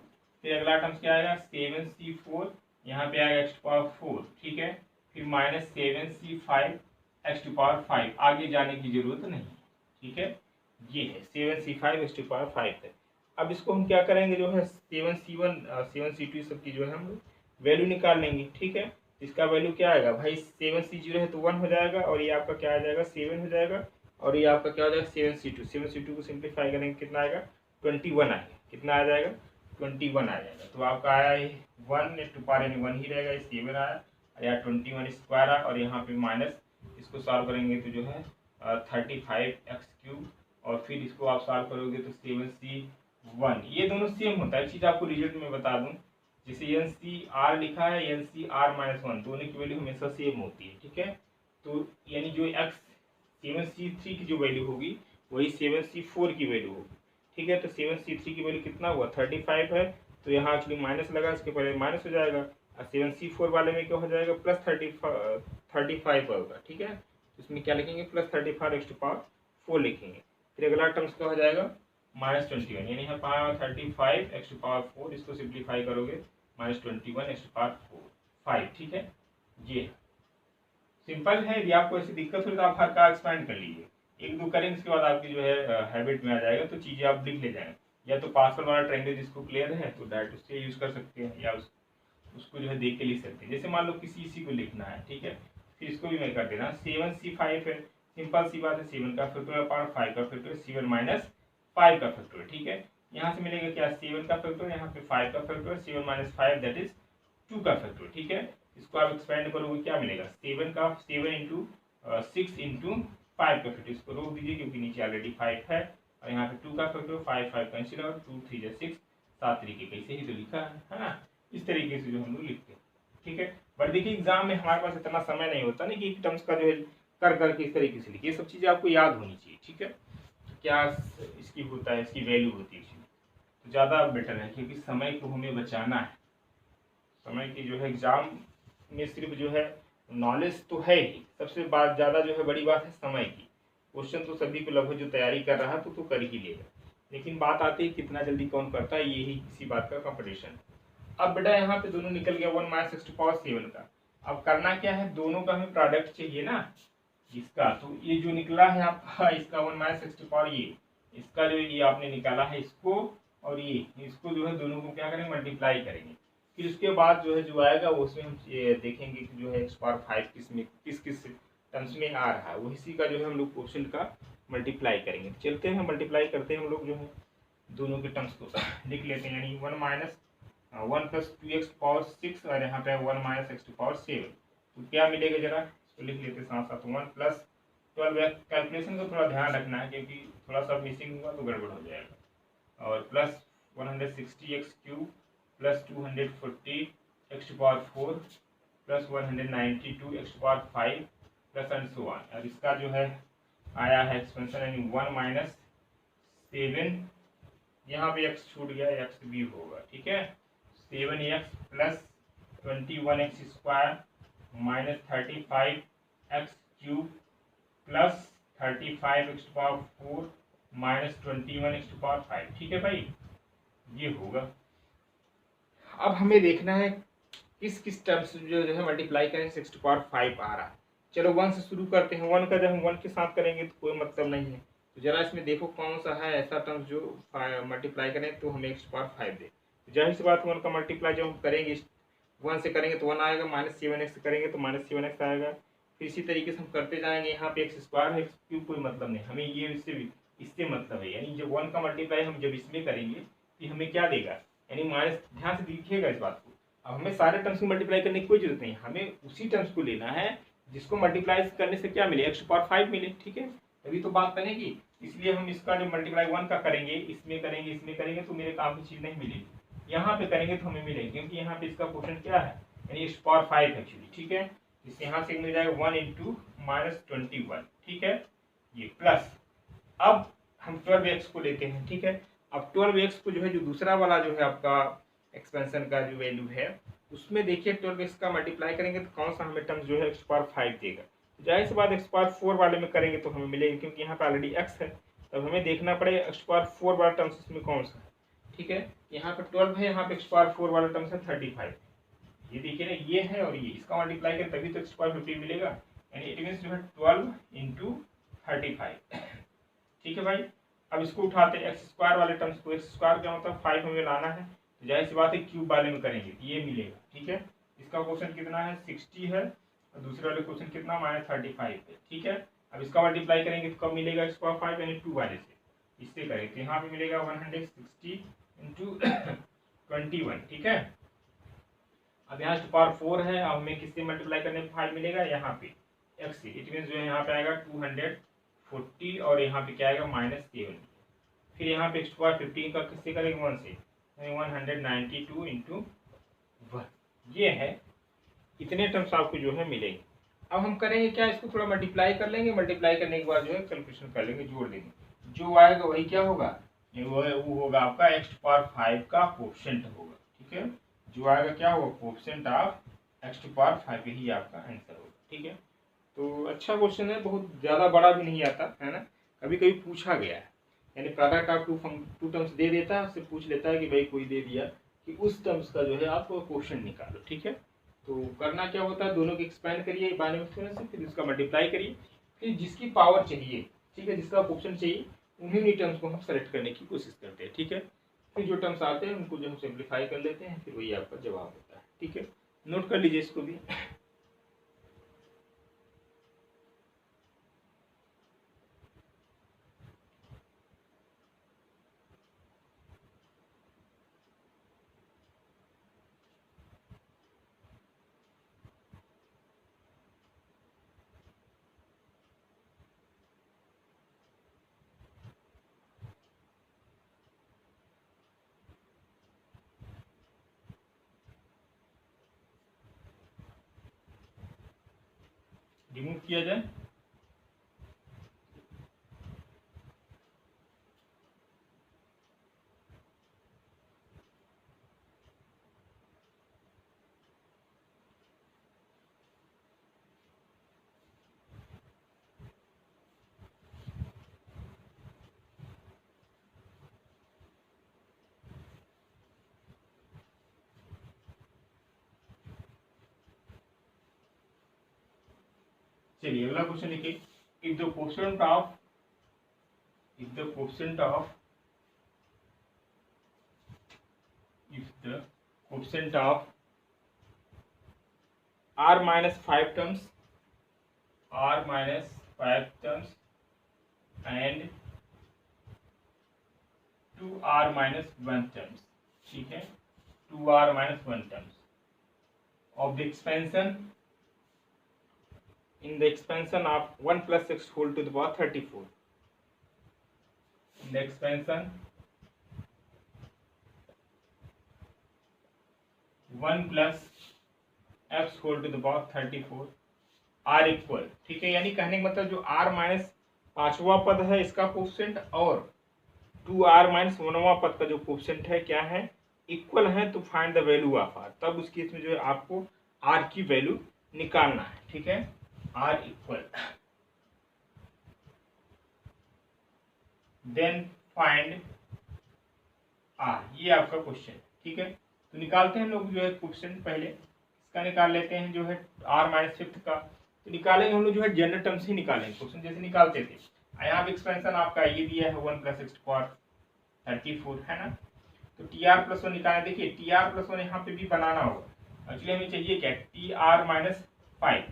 फिर अगला टर्म्स क्या आएगा, 7C4, यहाँ पे आएगा x⁴, ठीक है। फिर -7C5 x⁵, आगे जाने की जरूरत नहीं, ठीक है। ये है 7C5 x⁵ है। अब इसको हम क्या करेंगे, जो है 7C1 7C2 सबकी जो है हम वैल्यू निकाल लेंगे, ठीक है। इसका वैल्यू क्या आएगा भाई, 7C0 है तो 1 हो जाएगा, और ये आपका क्या आ जाएगा 7 हो जाएगा, और ये आपका क्या हो जाएगा 7C2 को सिंप्लीफाई करेंगे कितना आएगा 21 आएगा, कितना आ जाएगा 21 आ जाएगा। तो आपका आया 1 यानी 1 ही रहेगा, 7 आया या 21 स्क्वायर आया, और यहाँ पे माइनस, इसको सॉल्व करेंगे तो जो है 35x3, और फिर इसको आप सॉल्व करोगे तो 7C1, ये दोनों सेम होता है। एक चीज़ आपको रिजल्ट में बता दूं, जैसे NCR लिखा है, NCR-1, दोनों की वैल्यू हमेशा सेम होती है, ठीक है। तो यानी जो x7C3 की जो वैल्यू होगी वही 7C4 की वैल्यू होगी, ठीक है। तो 7C3 की वैल्यू कितना हुआ 35 है, तो यहाँ एक्चुअली माइनस लगा, इसके पहले माइनस हो जाएगा, और 7C4 वाले में क्या हो जाएगा प्लस 35 होगा, ठीक है। इसमें क्या लिखेंगे, प्लस 35 x⁴ लिखेंगे। फिर अगला टर्म्स क्या हो जाएगा -21, यानी यहाँ पर 35 x⁴, इसको सिंप्लीफाई करोगे -21 x⁴, 5, ठीक है। ये सिंपल है। यदि आपको ऐसी दिक्कत हो तो आप हर का एक्सपेंड कर लीजिए, एक दो करेंगे उसके बाद आपकी जो है हैबिट में आ जाएगा, तो चीज़ें आप लिख ले जाएंगे। या तो पासवर्ड वाला ट्रेंड जिसको क्लियर है तो डायरेक्ट उससे यूज़ कर सकते हैं, या उसको जो है देख के लिख सकते हैं। जैसे मान लो किसी इसी को लिखना है, ठीक है, फिर इसको भी मैं कर देना 7C5 है, सिंपल सी बात है, 7 का फैक्टोरियल पावर 5 का फैक्टोरियल, 7 माइनस 5 का फैक्टोरियल, ठीक है। यहाँ से मिलेगा क्या 7 का फैक्टोरियल, यहाँ पे 5 का फैक्टोरियल, 7 माइनस 5 दैट इज 2 का फैक्टोरियल, ठीक है। इसको आप एक्सपेंड करोगे क्या मिलेगा 7 इंटू 6 इंटू 5 का फैक्टोरियल, इसको रोक दीजिए क्योंकि नीचे ऑलरेडी 5 है, और यहाँ पे 2 का फैक्टोरियल 5 कैंसिल और 2 3 जा 6, 7 तरीके कैसे ही तो लिखा है ना। इस तरीके से जो हम लोग लिखते हैं, ठीक है। बट देखिए एग्जाम में हमारे पास इतना समय नहीं होता ना कि टर्म्स का जो है कर करके इस तरीके से लिखिए, ये सब चीज़ें आपको याद होनी चाहिए, ठीक है। क्या इसकी होता है, इसकी वैल्यू होती है, तो ज़्यादा बेटर है क्योंकि समय को हमें बचाना है। समय की जो है एग्जाम में सिर्फ जो है नॉलेज तो है ही, सबसे बात ज़्यादा जो है बड़ी बात है समय की। क्वेश्चन तो सभी को लगभग जो तैयारी कर रहा है तो कर ही लेगा, लेकिन बात आती है कितना जल्दी कौन करता है, यही किसी बात का कंपटीशन। अब बेटा यहाँ पे दोनों निकल गया 1 माइनस 6 का। अब करना क्या है, दोनों का हमें प्रोडक्ट चाहिए ना इसका, तो ये जो निकला है आपका इसका 1 माइनस 6 ये इसका जो ये आपने निकाला है इसको, और ये इसको जो है दोनों को क्या करेंगे मल्टीप्लाई करेंगे। फिर उसके बाद जो है जो आएगा वो उसमें हम ये देखेंगे कि जो है x⁴ किस में किस टर्म्स में आ रहा है, वो इसी का जो है हम लोग क्वेश्चन का मल्टीप्लाई करेंगे। चलते हैं मल्टीप्लाई करते हैं हम लोग जो है दोनों के टर्म्स को लिख लेते हैं, यानी 1 माइनस 1 प्लस 2x⁴ और यहाँ पे 1 माइनस x⁴, तो क्या मिलेगा जरा इसको लिख लेते साथ साथ 1 प्लस 12, कैलकुलेशन का थोड़ा ध्यान रखना है क्योंकि थोड़ा सा मिसिंग हुआ तो गड़बड़ हो जाएगा, और plus 160x³ plus 240x⁴ plus 192x⁵ plus and so on. और इसका जो है आया है एक्सपेंशन यानी 1 माइनस 7, यहाँ पे x छूट गया, x भी होगा, ठीक है। 7x plus 21x² minus 35x³ plus 35x⁴ minus 21x⁵, ठीक है भाई, ये होगा। अब हमें देखना है किस किस टर्म्स जो है मल्टीप्लाई करेंगे 6⁵ आ रहा है। चलो 1 से शुरू करते हैं, 1 का जब हम 1 के साथ करेंगे तो कोई मतलब नहीं है, तो जरा इसमें देखो कौन सा है ऐसा टर्म्स जो मल्टीप्लाई करें तो हमें x⁵ दे। जाहिर सी बात 1 का मल्टीप्लाई जब हम करेंगे 1 से करेंगे तो 1 आएगा, माइनस 7x से करेंगे तो माइनस 7x आएगा, फिर इसी तरीके से हम करते जाएंगे। यहाँ पे x² है, x³ कोई मतलब नहीं, हमें ये इससे मतलब है, यानी जब 1 का मल्टीप्लाई हम जब इसमें करेंगे तो हमें क्या देगा, यानी माइनस, ध्यान से देखिएगा इस बात को। अब हमें सारे टर्म्स को मल्टीप्लाई करने की कोई जरूरत नहीं, हमें उसी टर्म्स को लेना है जिसको मल्टीप्लाई करने से क्या मिले x⁵ मिले, ठीक है, तभी तो बात बनेगी। इसलिए हम इसका जो मल्टीप्लाई 1 का करेंगे इसमें करेंगे तो मेरे काम की चीज़ नहीं मिलेगी, यहाँ पे करेंगे तो हमें मिलेगी, क्योंकि यहाँ पे इसका क्वेश्चन क्या है यानी x⁵ एक्चुअली, ठीक है। इस यहाँ से मिल जाएगा 1 इंटू माइनस 21, ठीक है, ये प्लस। अब हम 12x को लेते हैं, ठीक है। अब 12x को जो है जो दूसरा वाला जो है आपका एक्सपेंशन का जो वैल्यू है उसमें देखिए 12x का मल्टीप्लाई करेंगे तो कौन सा हमें टर्म्स जो है x⁵ देगा। जाहिर सी बात x⁴ वाले में करेंगे तो हमें मिलेगा, क्योंकि यहाँ पे ऑलरेडी x है, तब हमें देखना पड़ेगा x⁴ वाला टर्म्स इसमें कौन सा है, ठीक है। यहाँ पे 12 है, यहाँ पे x⁴ वाला टर्म्स है 35, ये देखिए ना ये है और ये, इसका मल्टीप्लाई करें तभी तो x⁵ मिलेगा, यानी इट मीन्स जो है 12 इंटू 35, ठीक है भाई। अब इसको उठाते हैं x² वाले टर्म्स को, x² क्या मतलब 5 हमें लाना है, तो जाहिर सी बात है क्यूब वाले में करेंगे तो ये मिलेगा, ठीक है। इसका क्वेश्चन कितना है 60 है, और दूसरे वाले क्वेश्चन कितना माइनस 35 है, ठीक है। अब इसका मल्टीप्लाई करेंगे तो कब मिलेगा x⁵ यानी 2 वाले से, इससे करेंगे तो यहाँ पे मिलेगा 160 इंटू 21, ठीक है। अब यहाँ x⁴ है, अब हमें किससे मल्टीप्लाई करने पर 5 मिलेगा, यहाँ पे x से, इट मीन्स जो है यहाँ पे आएगा 240 और यहाँ पे क्या आएगा -7, फिर यहाँ पे x⁴ 15 का किससे करेंगे 1 से, 192 इंटू 1, ये है, इतने टर्म्स आपको जो है मिलेंगे। अब हम करेंगे क्या, इसको थोड़ा मल्टीप्लाई कर लेंगे, मल्टीप्लाई करने के बाद जो है कैलकुलेशन कर लेंगे, जोड़ लेंगे, जो आएगा वही क्या होगा, वो होगा आपका x⁵ का कोएफिशिएंट होगा, ठीक है। जो आएगा क्या होगा कोएफिशिएंट ऑफ x⁵, यही आपका आंसर होगा, ठीक है। तो अच्छा क्वेश्चन है, बहुत ज़्यादा बड़ा भी नहीं आता है ना, कभी कभी पूछा गया है, यानी प्रोडक्ट ऑफ टू टर्म्स दे देता है, उससे पूछ लेता है कि भाई कोई दे दिया कि उस टर्म्स का जो है आप क्वेश्चन निकालो, ठीक है। तो करना क्या होता है, दोनों को एक्सपेंड करिए बाइनरी एक्सपोनेंट से, फिर उसका मल्टीप्लाई करिए, फिर जिसकी पावर चाहिए, ठीक है, जिसका क्वेश्चन चाहिए उन्हीं टर्म्स को हम सेलेक्ट करने की कोशिश करते हैं, ठीक है। फिर जो टर्म्स आते हैं उनको जो हम सिंप्लीफाई कर लेते हैं, फिर वही आपका जवाब होता है, ठीक है। नोट कर लीजिए इसको भी। रिमूव किया जाए। चलिए अगला क्वेश्चन लिखिए। If the coefficient of if the quotient of r minus 5 terms and 2r minus 1 terms, ठीक है, 2r minus 1 terms of the expansion in the expansion of 1 plus x whole to the power 34, in the expansion 1 plus x whole to the power 34 r equal, ठीक है, यानी कहने का मतलब जो r minus 5वां पद है इसका कोएफिशिएंट और 2r माइनस 1वां पद का जो कोएफिशिएंट है क्या है, इक्वल है, तो find the value of r। तब उस केस में जो है आपको r की वैल्यू निकालना है, ठीक है, r equal, then find r, ये आपका क्वेश्चन, ठीक है। तो निकालते हैं लोग जो है क्वेश्चन, पहले इसका निकाल लेते हैं जो है r माइनस 5 का, तो निकालेंगे हम लोग जो है जनरल टर्म्स ही निकालेंगे, क्वेश्चन जैसे निकालते थे। यहाँ पे एक्सपेंशन आपका ये दिया है 1 प्लस एक्स पावर 34 है ना, तो टी आर प्लस 1 निकालें। देखिए टी आर प्लस 1 यहाँ पे भी बनाना होगा, एक्चुअली हमें चाहिए क्या, टी आर माइनस 5,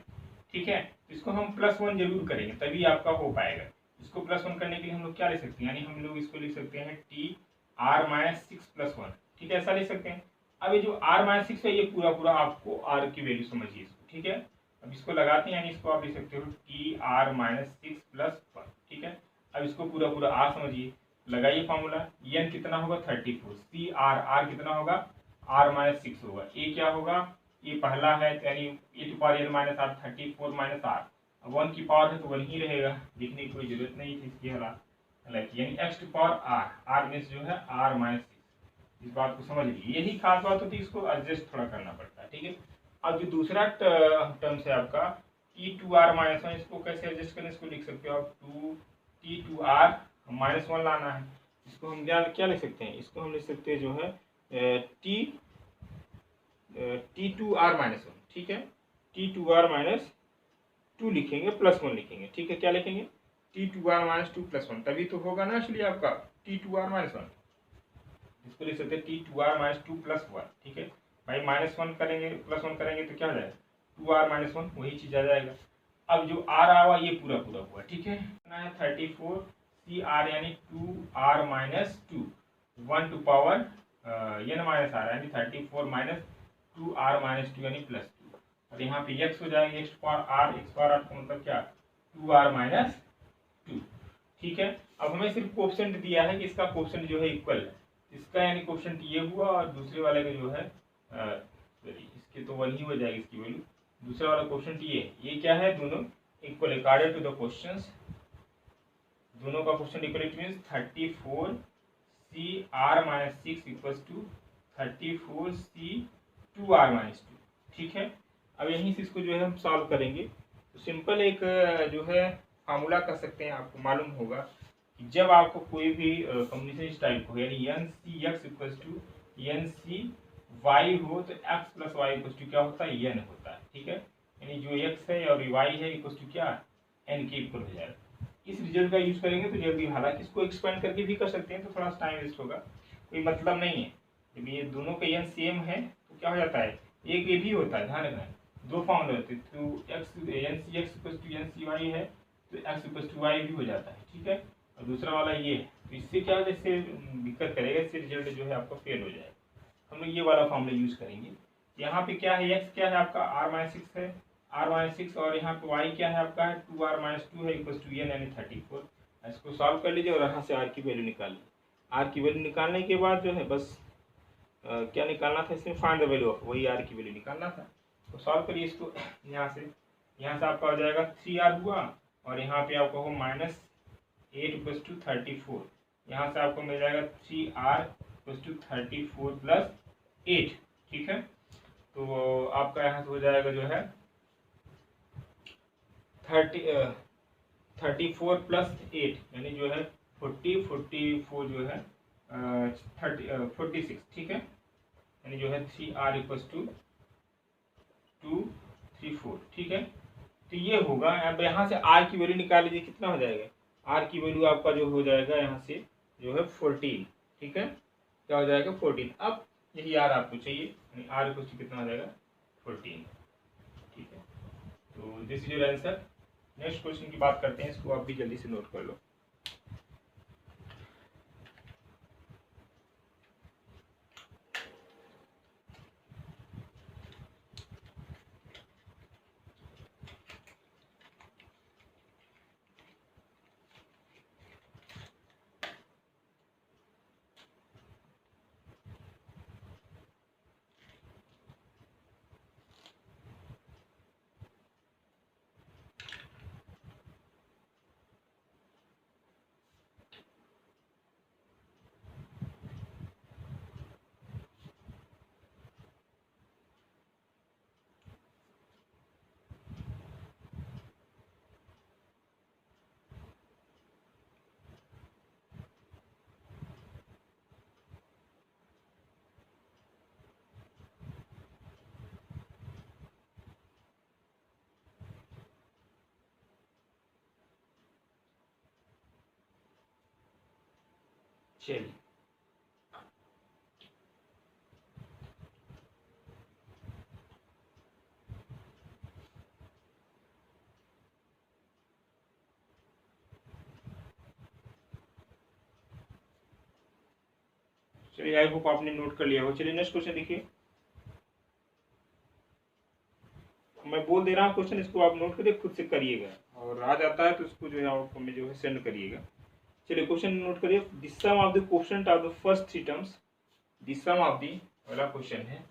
ठीक है, इसको हम प्लस 1 जरूर करेंगे तभी आपका हो पाएगा। इसको प्लस 1 करने के लिए हम लोग क्या लिख सकते हैं, यानी हम लोग इसको लिख सकते हैं टी आर माइनस 6 प्लस 1, ठीक है, ऐसा लिख सकते हैं। अब ये जो आर माइनस 6 है ये पूरा पूरा आपको आर की वैल्यू समझिए इसको, ठीक है। अब इसको लगाते हैं, यानी इसको आप लिख सकते हो टी आर माइनस 6 प्लस 1, ठीक है। अब इसको पूरा पूरा आर समझिए, लगाइए फॉर्मूला, एन कितना होगा 34, सी आर, आर कितना होगा आर माइनस 6 होगा, ए क्या होगा, ये पहला है यानी A to power N minus R 34 minus R, अब 1 की पावर है तो 1 ही रहेगा, लिखने की कोई जरूरत नहीं थी इसकी, हालांकि यानी X to power R, R means जो है आर माइनस 6, इस बात को समझ लीजिए, यही खास बात होती है, इसको एडजस्ट थोड़ा करना पड़ता है, ठीक है। अब जो दूसरा टर्म्स है आपका टी टू आर माइनस 1, इसको कैसे एडजस्ट करें, इसको लिख सकते हो आप टी टू आर माइनस 1 लाना है, इसको हम क्या लिख सकते हैं, इसको हम लिख सकते हैं जो है टी टू आर माइनस 1, ठीक है, टी टू आर माइनस 2 लिखेंगे प्लस 1 लिखेंगे, ठीक है, क्या लिखेंगे T two R minus 2 plus 1, तभी तो होगा ना एक्चुअली आपका टी टू आर माइनस 1, इसको लिख सकते हैं T two R minus 2 plus 1, ठीक है भाई, माइनस 1 करेंगे प्लस 1 करेंगे तो क्या हो जाएगा 2r माइनस 1, वही चीज आ जाएगा। अब जो r आवा ये पूरा पूरा हुआ, ठीक है, 34 सी आर यानी 2r minus 2, 1 to power n minus R यानी 34 माइनस 2r माइनस 2 यानी प्लस 2, और यहाँ पे x हो जाएगा x power r, x power r का मतलब क्या 2r माइनस 2, ठीक है। अब हमें सिर्फ कोएफिशिएंट दिया है कि इसका कोएफिशिएंट जो है इक्वल है, इसका यानी कोएफिशिएंट ये हुआ और दूसरे वाले का जो है इसके तो 1 ही हो जाएगी इसकी वैल्यू, दूसरा वाला क्वेश्चन ये क्या है, दोनों equal according to the questions, दोनों का question equal, it means 34 C R minus 6 equals to 34 C 2r minus 2, ठीक है। अब यहीं से इसको जो है हम सॉल्व करेंगे, तो सिंपल एक जो है फार्मूला कर सकते हैं, आपको मालूम होगा कि जब आपको कोई भी कॉम्बिनेशन इस टाइप को यानी N C X equals to N C Y हो तो X plus Y equal to क्या होता है, एन होता है, ठीक है। यानी जो एक्स है और वाई है इक्वल टू क्या, एन के इक्वल हो जाएगा। इस रिजल्ट का यूज करेंगे तो जल्दी, हालांकि इसको एक्सपेंड करके भी कर सकते हैं तो थोड़ा सा टाइम वेस्ट होगा, कोई मतलब नहीं है। जब ये दोनों का एन सेम है तो क्या हो जाता है, एक ये भी होता है, ध्यान रखना, दो फॉर्मूले होते हैं, तो X N C X equal to N C Y है तो एक्स इक्वल टू वाई भी हो जाता है, ठीक है। और दूसरा वाला ये है, तो इससे क्या होता है, इससे दिक्कत करेगा, इससे रिजल्ट जो है आपका फेल हो जाएगा। हम लोग ये वाला फॉर्मूला यूज करेंगे। यहाँ पे क्या है, एक्स क्या है आपका r-6 है, r-6, और यहाँ पे y क्या है आपका है 2r-2 है इक्वल टू एन यानी 34। इसको सॉल्व कर लीजिए और यहाँ से r की वैल्यू निकाल लीजिए। r की वैल्यू निकालने के बाद जो है बस क्या निकालना था इसमें, फाइंड द वैल्यू ऑफ, वही r की वैल्यू निकालना था। तो सॉल्व करिए इसको, यहाँ से आपका हो जाएगा 3r हुआ, और यहाँ पे आपको हो -8 इक्वल टू 34। यहाँ से आपको मिल जाएगा 3r इक्वल टू 34 प्लस 8, ठीक है। तो आपका यहाँ से हो जाएगा जो है 34 प्लस 8 यानी जो है 44 जो है 46, ठीक है। यानी जो है 3r इक्वल टू 234, ठीक है। तो ये होगा, अब यहाँ से r की वैल्यू निकाल लीजिए, कितना हो जाएगा, r की वैल्यू आपका जो हो जाएगा यहाँ से जो है 14, ठीक है। क्या हो जाएगा 14। अब यही r आपको चाहिए, यानी r इक्वल टू कितना हो जाएगा 14, ठीक है। तो this is your answer. Next question की बात करते हैं, इसको आप भी जल्दी से नोट कर लो। चलिए चलिए, आई होप आपने नोट कर लिया हो। चलिए नेक्स्ट क्वेश्चन देखिए, मैं बोल दे रहा हूँ क्वेश्चन, इसको आप नोट करके खुद से करिएगा, और आ जाता है तो उसको जो है आप हमें जो है सेंड करिएगा। चलिए क्वेश्चन नोट करिए, the sum of the coefficient of the first three terms, the sum of the, वाला क्वेश्चन है,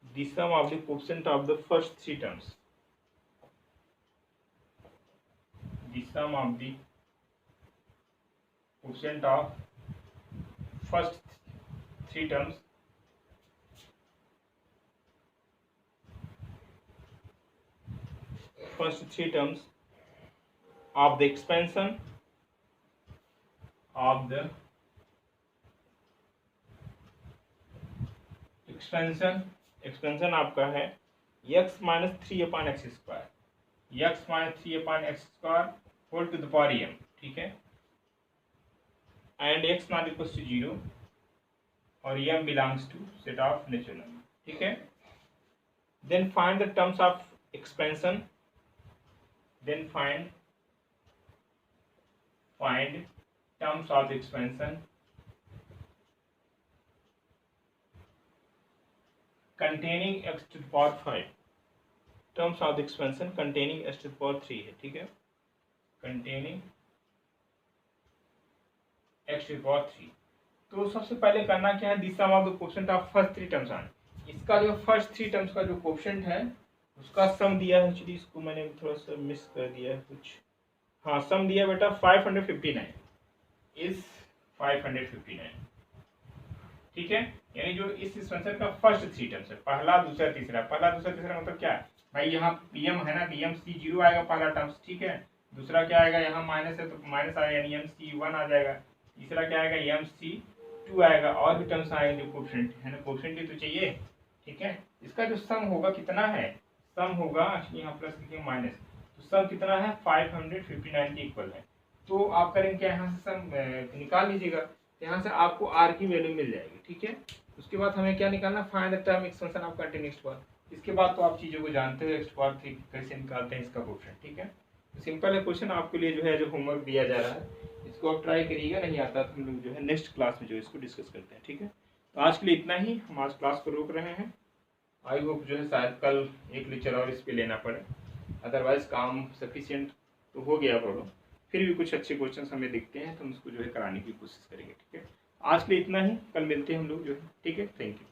the sum of the coefficient of the first three terms, the sum of the coefficient of first three terms of the expansion of the expansion आपका है x minus 3/x², x minus 3/x² whole to the power m, ठीक है, and x not equal to 0 और m belongs to set of natural number, ठीक है। Then find the terms of expansion, then find terms of expansion containing x to the power 5, terms of the expansion containing x to the power 3 है, ठीक है, containing x to the power 3। तो सबसे पहले करना क्या है, the sum of the coefficient of first three terms आन, इसका जो फर्स्ट थ्री टर्म्स का जो कोएफिशिएंट है उसका सम दिया है। एक्चुअली इसको मैंने थोड़ा सा मिस कर दिया है कुछ, हाँ सम दिया बेटा 559 इज 559, ठीक है। यानी जो इस एक्सपेंशन का फर्स्ट थ्री टर्म्स है, पहला दूसरा तीसरा, पहला दूसरा तीसरा मतलब क्या है, भाई यहाँ pm है ना, pm c 0 आएगा पहला टर्म्स, ठीक है। दूसरा क्या आएगा, यहाँ माइनस है तो माइनस आएगा यानी एम सी 1 आ जाएगा। तीसरा क्या आएगा, एम सी 2 आएगा। और भी टर्म्स आएंगे जो कोफिशिएंट है ना, कोफिशिएंट ही तो चाहिए, ठीक है। इसका जो सम होगा कितना है, सम होगा यहाँ प्लस लिखिए माइनस, तो सम कितना है 559 के इक्वल है। तो आप करेंगे क्या, यहाँ से सम निकाल लीजिएगा, यहाँ से आपको आर की वैल्यू मिल जाएगी, ठीक है। उसके बाद हमें क्या निकालना, find the term expansion of continuous X bar. इसके बाद तो आप चीज़ों को जानते हो, एक्स बार थी कैसे निकालते हैं इसका कोफिशिएंट, ठीक है। सिंपल है क्वेश्चन, आपके लिए जो है जो होमवर्क दिया जा रहा है इसको आप ट्राई करिएगा, नहीं आता तो हम लोग जो है नेक्स्ट क्लास में जो इसको डिस्कस करते हैं, ठीक है। तो आज के लिए इतना ही, हम आज क्लास को रोक रहे हैं। आई होप जो है शायद कल एक लेक्चर और इस पर लेना पड़े, अदरवाइज काम सफिशिएंट तो हो गया प्रॉब्लम। फिर भी कुछ अच्छे क्वेश्चन हमें दिखते हैं तो हम उसको जो है कराने की कोशिश करेंगे, ठीक है। आज के लिए इतना ही, कल मिलते हैं हम लोग जो है, ठीक है। Thank you.